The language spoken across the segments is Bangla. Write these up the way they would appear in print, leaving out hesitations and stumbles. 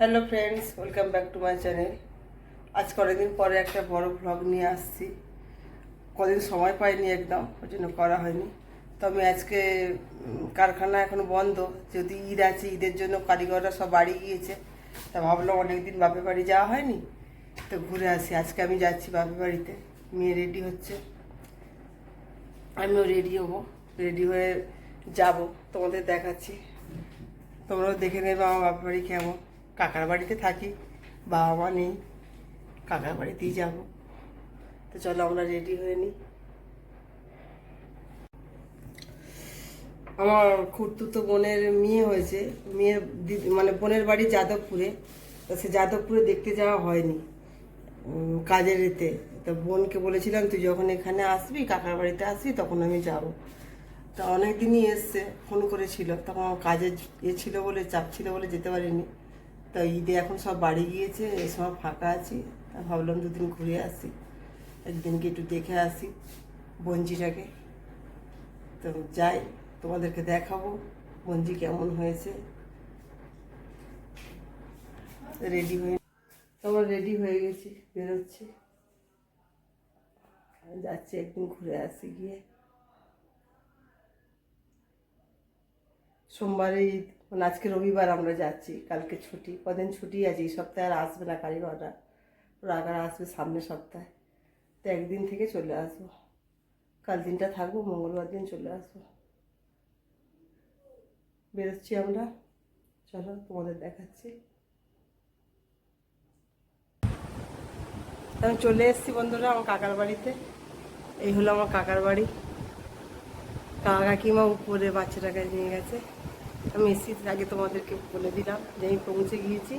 Hello friends, welcome back to my channel. আজ কয়েকদিন পরে একটা বড় ভ্লগ নিয়ে আসছি। কদিন সময় পাইনি একদম, ওই জন্য করা হয়নি। তো আমি আজকে কারখানা এখন বন্ধ, যদি ঈদ আছে, ঈদের জন্য কারিগররা সব বাড়ি গিয়েছে। তা ভাবলাম অনেকদিন বাপের বাড়ি যাওয়া হয়নি, তো ঘুরে আসি। আজকে আমি যাচ্ছি বাপের বাড়িতে। মেয়ে রেডি হচ্ছে, আমিও রেডি হবো। রেডি হয়ে যাব, তোমাদের দেখাচ্ছি। তোমরাও দেখে নেবে আমার বাপের বাড়ি কেমন। কাকার বাড়িতে থাকি, বাবা মা নেই, কাকার বাড়িতেই যাব। তো চলো আমরা রেডি হয়ে নিই। আমার খুড়তুতো বোনের মেয়ে হয়েছে। মেয়ের দিদি মানে বোনের বাড়ি যাদবপুরে। তো সে যাদবপুরে দেখতে যাওয়া হয়নি কাজের এতে। তো বোনকে বলেছিলাম তুই যখন এখানে আসবি, কাকার বাড়িতে আসবি, তখন আমি যাব। তা অনেক দিনই এসছে, ফোন করেছিল, তখন আমার কাজের ছিল বলে, চাপ ছিল বলে যেতে পারিনি। তো ঈদে এখন সব বাড়ি গিয়েছে, এই সময় ফাঁকা আছি। তা ভাবলাম দুদিন ঘুরে আসি, একদিনকে একটু দেখে আসি বঞ্জিটাকে। তো যাই, তোমাদেরকে দেখাবো বঞ্জি কেমন হয়েছে। রেডি হয়ে তোমরা রেডি হয়ে গেছি, বেরোচ্ছি, যাচ্ছি একদিন ঘুরে আসি গিয়ে। সোমবারে ঈদ, মানে আজকে রবিবার আমরা যাচ্ছি, কালকে ছুটি। কদিন ছুটি আছে, এই সপ্তাহে আর আসবে না কারিগররা, ওরা আবার আসবে সামনের সপ্তাহে। তো একদিন থেকে চলে আসবো, কাল দিনটা থাকবো, মঙ্গলবার দিন চলে আসবো। বেরোচ্ছি আমরা, চলো তোমাদের দেখাচ্ছি। আমি চলে এসেছি বন্ধুরা আমার কাকার বাড়িতে। এই হলো আমার কাকার বাড়ি। কাকা কাকিমা উপরে বাচ্চাটাকে নিয়ে গেছে। আমি এসেছি আগে, তোমাদেরকে বলে দিলাম যে আমি পৌঁছে গিয়েছি।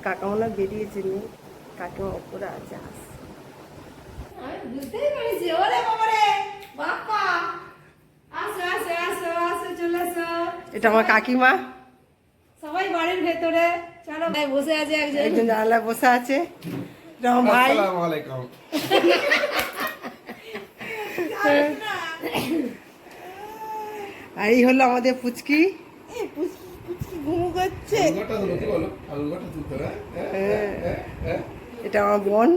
কাকা মনে বেরিয়েছে, নিয়ে কাকিমা উপরে আছে, আসছে। এটা আমার কাকিমা, সবাই বাড়ির ভেতরে। চলো ভাই, বসে আছে একজন জানালায় বসে আছে, এটা আমার ভাই। আসসালামু আলাইকুম। আর এই হলো আমাদের পুচকি। পুচকি ঘুমু করছে। আলুঘাটা হলো কি বলো? আলুঘাটা তুলতে হবে, হ্যাঁ? এটা আমার বোন।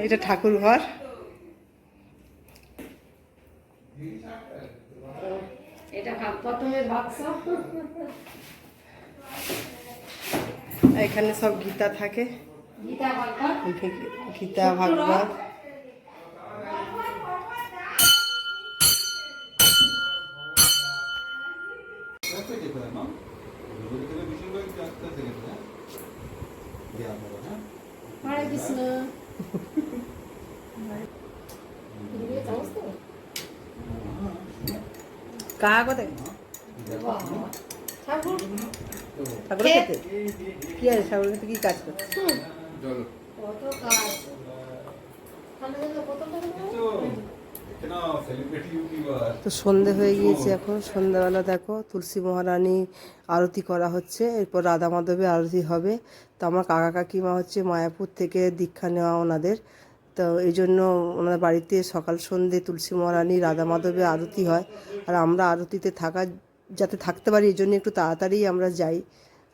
এটা ঠাকুর ঘর। এটা প্রথমে বাক্স, এখানে সব গীতা থাকে, গীতা ভাগবত, গীতা ভাগবত। হরে কৃষ্ণ। কাহা কোথায় ঠাকুর ঠাকুর খেতে? কি আছে ঠাকুর খেতে? কি কাজ করছে? কত কাজ। তো সন্ধে হয়ে গিয়েছে এখন। সন্ধ্যাবেলা দেখো তুলসী মহারানী আরতি করা হচ্ছে, এরপর রাধা মাধবের আরতি হবে। তো আমার কাকা কাকিমা হচ্ছে মায়াপুর থেকে দীক্ষা নেওয়া ওনাদের। তো এই জন্য ওনার বাড়িতে সকাল সন্ধে তুলসী মহারানী রাধা মাধবের আরতি হয়। আর আমরা আরতিতে যাতে থাকতে পারি, এই জন্য একটু তাড়াতাড়ি আমরা যাই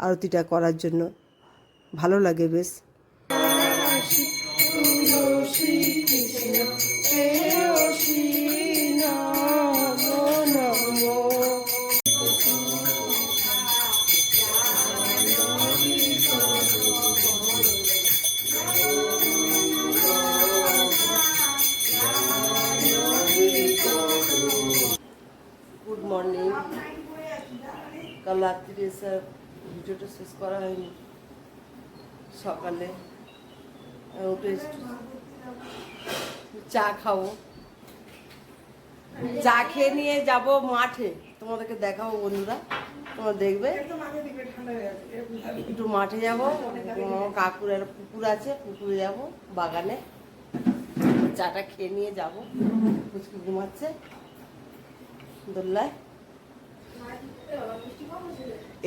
আরতিটা করার জন্য। ভালো লাগে বেশ। Good morning. কাল রাত্রিরে এসে ভিডিওটা শেষ করা হয়নি। সকালে উঠে চা খাবো, চা খেয়ে নিয়ে যাব মাঠে, তোমাদেরকে দেখাবো বন্ধুরা, তোমরা দেখবে। একটু মাঠে যাবো, কাকুর একটা পুকুর আছে, পুকুরে যাব, বাগানে চাটা খেয়ে নিয়ে যাবো। পুচকি ঘুমাচ্ছে দোল্লায়,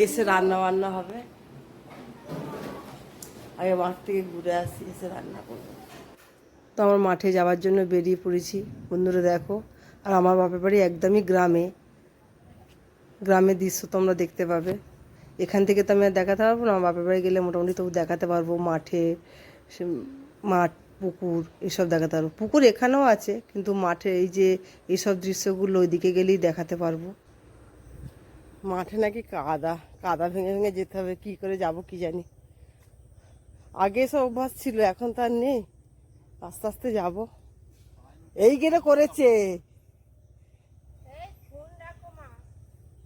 এসে রান্না বান্না হবে। আগে মাঠ থেকে ঘুরে আসি, এসে রান্না করবো। তো আমার মাঠে যাওয়ার জন্য বেরিয়ে পড়েছি বন্ধুরা দেখো। আর আমার বাপের বাড়ি একদমই গ্রামে, গ্রামের দৃশ্য তোমরা দেখতে পাবে। এখান থেকে তো আমি আর দেখাতে পারবো না, আমার বাপের বাড়ি গেলে মোটামুটি তবু দেখাতে পারবো মাঠে, মাঠ পুকুর এসব দেখাতে পারবো। পুকুর এখানেও আছে, কিন্তু মাঠে এই যে এইসব দৃশ্যগুলো ওইদিকে গেলেই দেখাতে পারবো। মাঠে নাকি কাদা, কাদা ভেঙে ভেঙে যেতে হবে, কী করে যাব কি জানি। আগে এসব অভ্যাস ছিল, এখন তো আর নেই, আস্তে আস্তে যাব। এই গেলে করেছে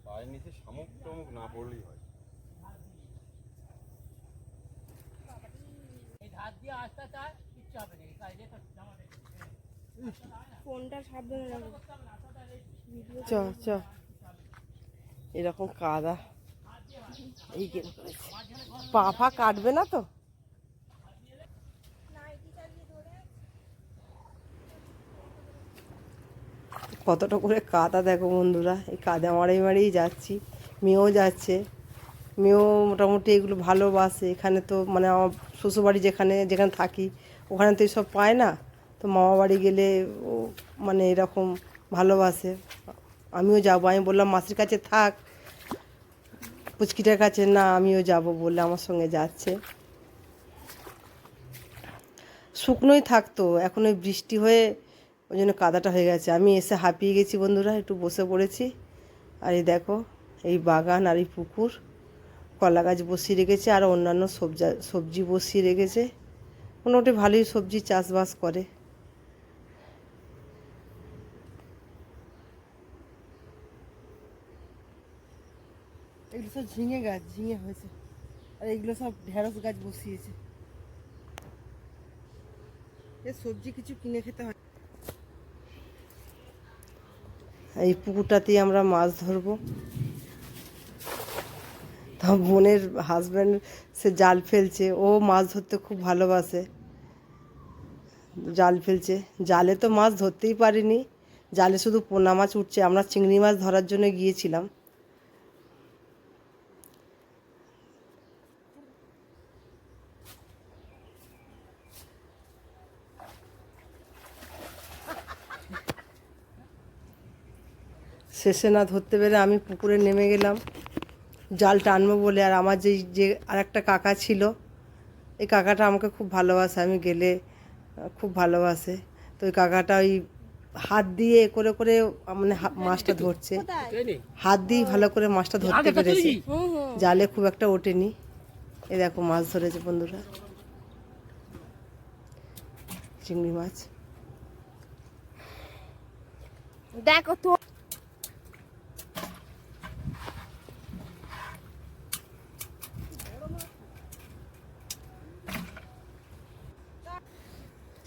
পায়ের নিচে শামুক টামুক না পড়লেই হয়। ফোনটা সাবধানে রাখো। চ চ এরকম কাদা, এই গেলে করেছে। পা ফা কাটবে না তো? কতটা করে কাদা দেখো বন্ধুরা, এই কাদা মারাই মারেই যাচ্ছি। মেয়েও যাচ্ছে, মেয়েও মোটামুটি এগুলো ভালোবাসে। এখানে তো মানে আমার শ্বশুরবাড়ি যেখানে যেখানে থাকি ওখানে তো এসব পায় না, তো মামা বাড়ি গেলে ও মানে এরকম ভালোবাসে। আমিও যাবো, আমি বললাম মাসির কাছে থাক, পুচকিটার কাছে না, আমিও যাব বলে আমার সঙ্গে যাচ্ছে। শুকনোই থাকতো, এখন ওই বৃষ্টি হয়ে ওই জন্য কাদাটা হয়ে গেছে। আমি এসে হাঁপিয়ে গেছি বন্ধুরা, একটু বসে পড়েছি। আর এই দেখো এই বাগান আর এই পুকুর, কলা গাছ বসিয়ে রেখেছে আর অন্যান্য সবজি বসিয়ে রেখেছে। মোটামুটি ভালোই সবজি চাষবাস করে। এগুলো সব ঝিঙে গাছ, ঝিঙে হয়েছে। আর এগুলো সব ঢেঁড়স গাছ বসিয়েছে। এ সবজি কিছু কিনে খেতে হয়। এই পুকুরটাতেই আমরা মাছ ধরবো। তা বোনের হাজব্যান্ড সে জাল ফেলছে, ও মাছ ধরতে খুব ভালোবাসে, জাল ফেলছে। জালে তো মাছ ধরতেই পারিনি, জালে শুধু পোনা মাছ উঠছে। আমরা চিংড়ি মাছ ধরার জন্য গিয়েছিলাম। শেষে না ধরতে পেরে আমি পুকুরে নেমে গেলাম জাল টানবো বলে। আর আমার যে আর একটা কাকা ছিল, এই কাকাটা আমাকে খুব ভালোবাসে, আমি গেলে খুব ভালোবাসে। তো ওই কাকাটা ওই হাত দিয়ে করে করে মানে মাছটা ধরছে, হাত দিয়ে ভালো করে মাছটা ধরতে পেরেছে, জালে খুব একটা ওঠেনি। এ দেখো মাছ ধরেছে বন্ধুরা, চিংড়ি মাছ দেখো তো।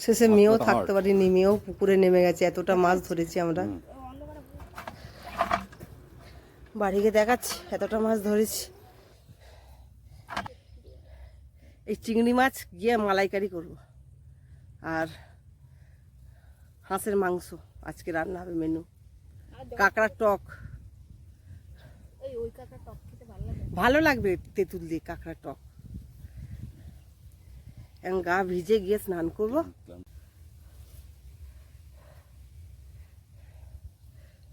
শেষে মেয়েও থাকতে পারিনি, মেয়েও পুকুরে নেমে গেছে, এতটা মাছ ধরেছি আমরা। বাড়িকে দেখাচ্ছি এতটা মাছ ধরেছি। এই চিংড়ি মাছ গিয়ে মালাইকারি করব, আর হাঁসের মাংস আজকে রান্না হবে মেনু। কাঁকড়ার টক, ওই কাকা টক খেতে ভালো লাগে। ভালো লাগবে তেঁতুল দিয়ে কাঁকড়ার টক। এখন গা ভিজে গিয়ে স্নান করব।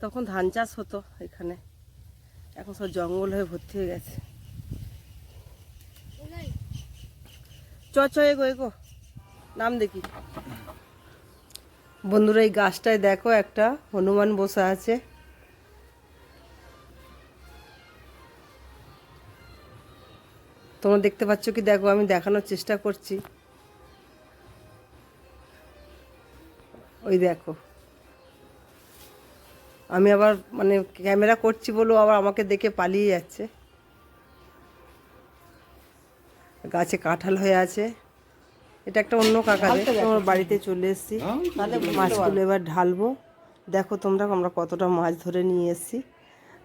তখন ধান চাষ হতো এখানে, এখন সব জঙ্গল হয়ে ভর্তি হয়ে গেছে। চ চ এগো এগো, নাম দেখি। বন্ধুরা এই গাছটায় দেখো একটা হনুমান বসে আছে। তোমরা দেখতে পাচ্ছ কি দেখো, আমি দেখানোর চেষ্টা করছি। ওই দেখো, আমি আবার মানে ক্যামেরা করছি বলেও আবার আমাকে দেখে পালিয়ে যাচ্ছে। গাছে কাঁঠাল হয়ে আছে। এটা একটা অন্য কাকাদের, তোমার বাড়িতে চলে এসেছি। মাছগুলো এবার ঢালবো। দেখো তোমরা আমরা কতটা মাছ ধরে নিয়ে এসেছি।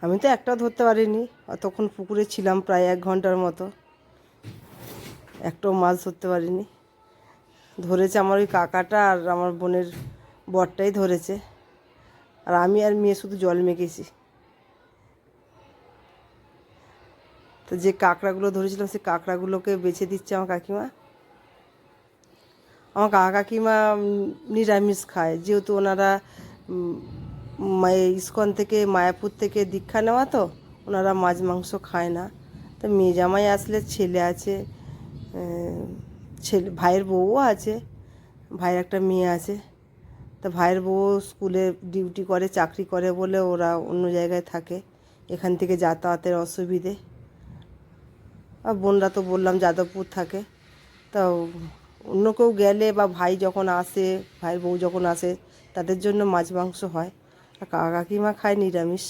আমি তো একটাও ধরতে পারিনি, তখন পুকুরে ছিলাম প্রায় 1 ঘন্টার মতো, একটাও মাছ ধরতে পারিনি। ধরেছে আমার ওই কাকাটা আর আমার বোনের বরটাই ধরেছে, আর আমি আর মেয়ে শুধু জল মেখেছি। তো যে কাঁকড়াগুলো ধরেছিলাম সে কাঁকড়াগুলোকে বেছে দিচ্ছে আমার কাকিমা। আমার কাকা কাকিমা নিরামিষ খায়, যেহেতু ওনারা ইস্কন থেকে মায়াপুর থেকে দীক্ষা নেওয়া, তো ওনারা মাছ মাংস খায় না। তো মেয়ে জামাই আসলে, ছেলে আছে, ছেলে ভাইয়ের বউও আছে, ভাইয়ের একটা মেয়ে আছে। তা ভাইয়ের বউ স্কুলে ডিউটি করে, চাকরি করে বলে ওরা অন্য জায়গায় থাকে, এখান থেকে যাতায়াতের অসুবিধে। আর বোনরা তো বললাম যাদবপুর থাকে। তা অন্য কেউ গেলে বা ভাই যখন আসে, ভাইয়ের বউ যখন আসে, তাদের জন্য মাছ মাংস হয়। আর কাকা কাকিমা খায় নিরামিষ।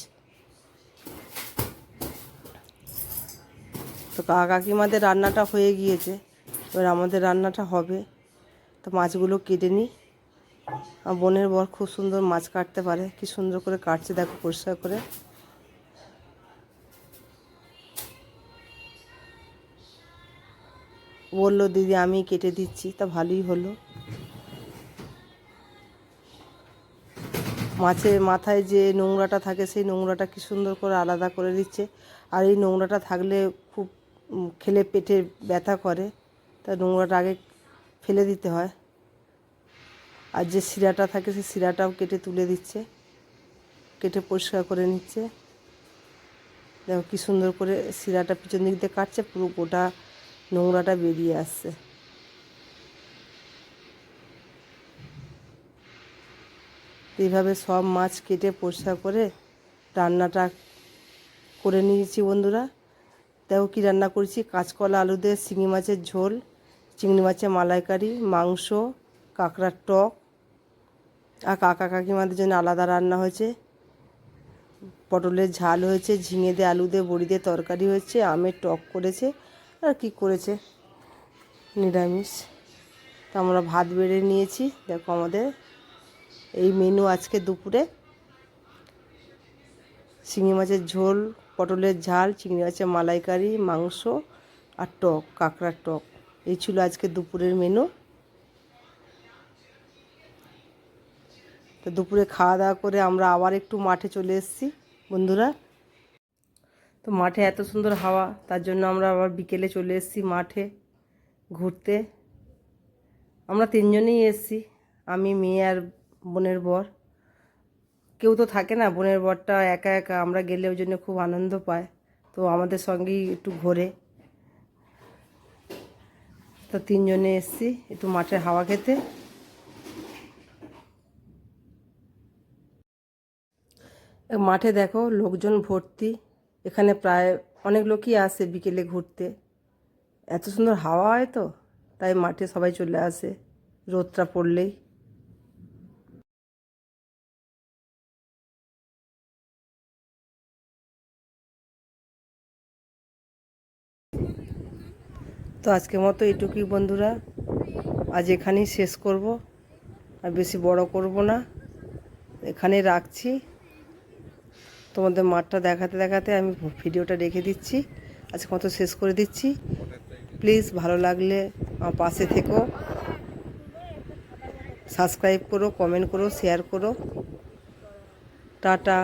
তো কাকা কাকিমাদের রান্নাটা হয়ে গিয়েছে, এবার আমাদের রান্নাটা হবে। তো মাছগুলো কেটে নিই। আর বোনের বর খুব সুন্দর মাছ কাটতে পারে, কি সুন্দর করে কাটছে দেখো, পরিষ্কার করে। বললো দিদি আমি কেটে দিচ্ছি, তা ভালোই হলো। মাছের মাথায় যে নোংরাটা থাকে, সেই নোংরাটা কি সুন্দর করে আলাদা করে দিচ্ছে। আর এই নোংরাটা থাকলে খুব খেলে পেটে ব্যথা করে, তা নোংরাটা আগে ফেলে দিতে হয়। আর যে শিরাটা থাকে, সেই শিরাটাও কেটে তুলে দিচ্ছে, কেটে পরিষ্কার করে নিচ্ছে। দেখো কী সুন্দর করে শিরাটা পিছন দিক দিয়ে কাটছে, পুরো গোটা নোংরাটা বেরিয়ে আসছে। এইভাবে সব মাছ কেটে পরিষ্কার করে রান্নাটা করে নিয়েছি বন্ধুরা। দেখো কী রান্না করেছি, কাঁচকলা আলু দিয়ে শিঙি মাছের ঝোল, চিংড়ি মাছের মালাইকারি, মাংস, কাঁকড়ার টক। আর কাকা কাকিমাদের জন্য আলাদা রান্না হয়েছে, পটলের ঝাল হয়েছে, ঝিঙে দিয়ে আলু দিয়ে বড়ি দিয়ে তরকারি হয়েছে, আমের টক করেছে, আর কি করেছে নিরামিষ। তো আমরা ভাত বেড়ে নিয়েছি। দেখো আমাদের এই মেনু আজকে দুপুরে, শিঙি মাছের ঝোল, পটলের ঝাল, চিংড়ি মাছের মালাইকারি, মাংস আর টক, কাঁকড়ার টক। এই ছিল আজকে দুপুরের মেনু। তো দুপুরে খাওয়া দাওয়া করে আমরা আবার একটু মাঠে চলে এসেছি বন্ধুরা। তো মাঠে এত সুন্দর হাওয়া, তার জন্য আমরা আবার বিকেলে চলে এসেছি মাঠে ঘুরতে। আমরা তিনজনেই এসেছি, আমি, মেয়ে আর বোনের বর। কেউ তো থাকে না, বোনের বরটা একা একা, আমরা গেলে ওই জন্য খুব আনন্দ পায়, তো আমাদের সঙ্গেই একটু ঘোরে। তো তিনজনে এসেছি একটু মাঠের হাওয়া খেতে। মাঠে দেখো লোকজন ভর্তি, এখানে প্রায় অনেক লোকই আসে বিকেলে ঘুরতে। এত সুন্দর হাওয়া হয়, তো তাই মাঠে সবাই চলে আসে রোদটা পড়লেই। তো আজকের মতো এটুকুই বন্ধুরা, আজ এখানেই শেষ করব, আর বেশি বড় করব না, এখানেই রাখছি। তোমাদের মাঠটা দেখাতে দেখাতে আমি ভিডিওটা রেখে দিচ্ছি, আজকের মতো শেষ করে দিচ্ছি। প্লিজ ভালো লাগলে আমার পাশে থেকো, সাবস্ক্রাইব করো, কমেন্ট করো, শেয়ার করো। টাটা।